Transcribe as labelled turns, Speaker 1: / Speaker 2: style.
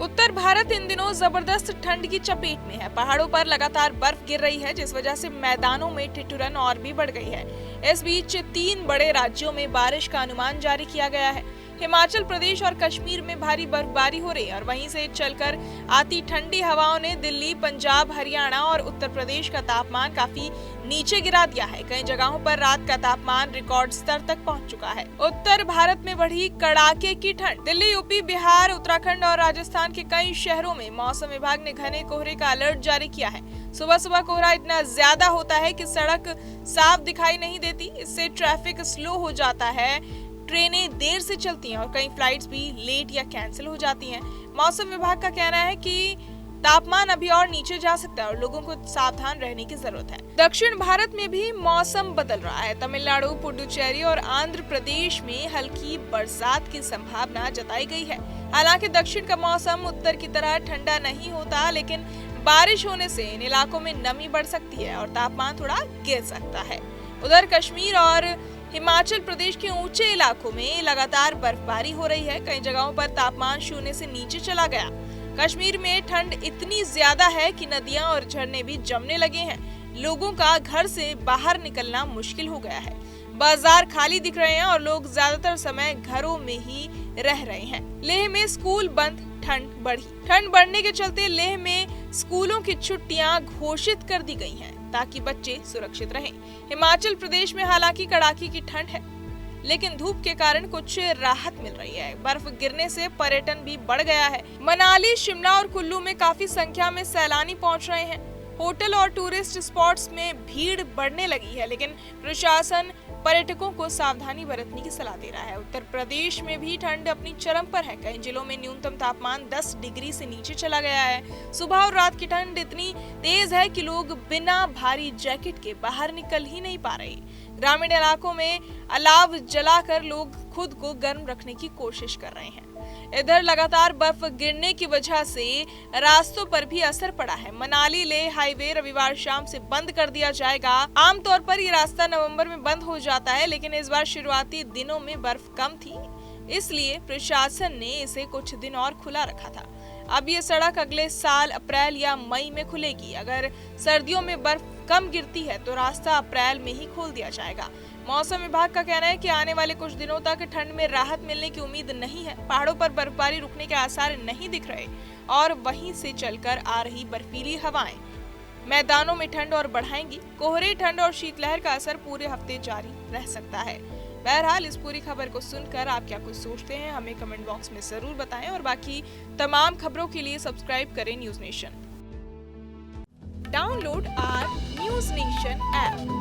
Speaker 1: उत्तर भारत इन दिनों जबरदस्त ठंड की चपेट में है। पहाड़ों पर लगातार बर्फ गिर रही है, जिस वजह से मैदानों में ठिठुरन और भी बढ़ गई है। इस बीच 3 बड़े राज्यों में बारिश का अनुमान जारी किया गया है। हिमाचल प्रदेश और कश्मीर में भारी बर्फबारी हो रही है और वहीं से चलकर आती ठंडी हवाओं ने दिल्ली, पंजाब, हरियाणा और उत्तर प्रदेश का तापमान काफी नीचे गिरा दिया है। कई जगहों पर रात का तापमान रिकॉर्ड स्तर तक पहुंच चुका है। उत्तर भारत में बढ़ी कड़ाके की ठंड। दिल्ली, यूपी, बिहार, उत्तराखंड और राजस्थान के कई शहरों में मौसम विभाग ने घने कोहरे का अलर्ट जारी किया है। सुबह सुबह कोहरा इतना ज्यादा होता है कि सड़क साफ दिखाई नहीं देती। इससे ट्रैफिक स्लो हो जाता है, ट्रेनें देर से चलती हैं और कई फ्लाइट्स भी लेट या कैंसिल हो जाती हैं। मौसम विभाग का कहना है कि तापमान अभी और नीचे जा सकता है और लोगों को सावधान रहने की जरूरत है। दक्षिण भारत में भी मौसम बदल रहा है। तमिलनाडु, पुडुचेरी और आंध्र प्रदेश में हल्की बरसात की संभावना जताई गई है। हालांकि दक्षिण का मौसम उत्तर की तरह ठंडा नहीं होता, लेकिन बारिश होने से इन इलाकों में नमी बढ़ सकती है और तापमान थोड़ा गिर सकता है। उधर कश्मीर और हिमाचल प्रदेश के ऊंचे इलाकों में लगातार बर्फबारी हो रही है। कई जगहों पर तापमान 0 से नीचे चला गया। कश्मीर में ठंड इतनी ज्यादा है कि नदियां और झरने भी जमने लगे हैं। लोगों का घर से बाहर निकलना मुश्किल हो गया है। बाजार खाली दिख रहे हैं और लोग ज्यादातर समय घरों में ही रह रहे हैं। लेह में स्कूल बंद, ठंड बढ़ी। ठंड बढ़ने के चलते लेह में स्कूलों की छुट्टियां घोषित कर दी गई हैं ताकि बच्चे सुरक्षित रहें। हिमाचल प्रदेश में हालांकि कड़ाके की ठंड है, लेकिन धूप के कारण कुछ राहत मिल रही है। बर्फ गिरने से पर्यटन भी बढ़ गया है। मनाली, शिमला और कुल्लू में काफी संख्या में सैलानी पहुंच रहे हैं। होटल और टूरिस्ट स्पॉट्स में भीड़ बढ़ने लगी है, लेकिन प्रशासन पर्यटकों को सावधानी बरतने की सलाह दे रहा है। उत्तर प्रदेश में भी ठंड अपनी चरम पर है। कई जिलों में न्यूनतम तापमान 10 डिग्री से नीचे चला गया है। सुबह और रात की ठंड इतनी तेज है कि लोग बिना भारी जैकेट के बाहर निकल ही नहीं पा रहे। ग्रामीण इलाकों में अलाव जलाकर लोग खुद को गर्म रखने की कोशिश कर रहे हैं। इधर लगातार बर्फ गिरने की वजह से रास्तों पर भी असर पड़ा है। मनाली लेह हाईवे रविवार शाम से बंद कर दिया जाएगा। आमतौर पर ये रास्ता नवंबर में बंद हो जाता है, लेकिन इस बार शुरुआती दिनों में बर्फ कम थी, इसलिए प्रशासन ने इसे कुछ दिन और खुला रखा था। अब ये सड़क अगले साल अप्रैल या मई में खुलेगी। अगर सर्दियों में बर्फ कम गिरती है तो रास्ता अप्रैल में ही खोल दिया जाएगा। मौसम विभाग का कहना है कि आने वाले कुछ दिनों तक ठंड में राहत मिलने की उम्मीद नहीं है। पहाड़ों पर बर्फबारी रुकने के आसार नहीं दिख रहे और वहीं से चलकर आ रही बर्फीली हवाएं मैदानों में ठंड और बढ़ाएंगी। कोहरे, ठंड और शीतलहर का असर पूरे हफ्ते जारी रह सकता है। बहरहाल, इस पूरी खबर को सुनकर आप क्या कुछ सोचते हैं, हमें कमेंट बॉक्स में जरूर बताएं और बाकी तमाम खबरों के लिए सब्सक्राइब करें News Nation. Download our News Nation app.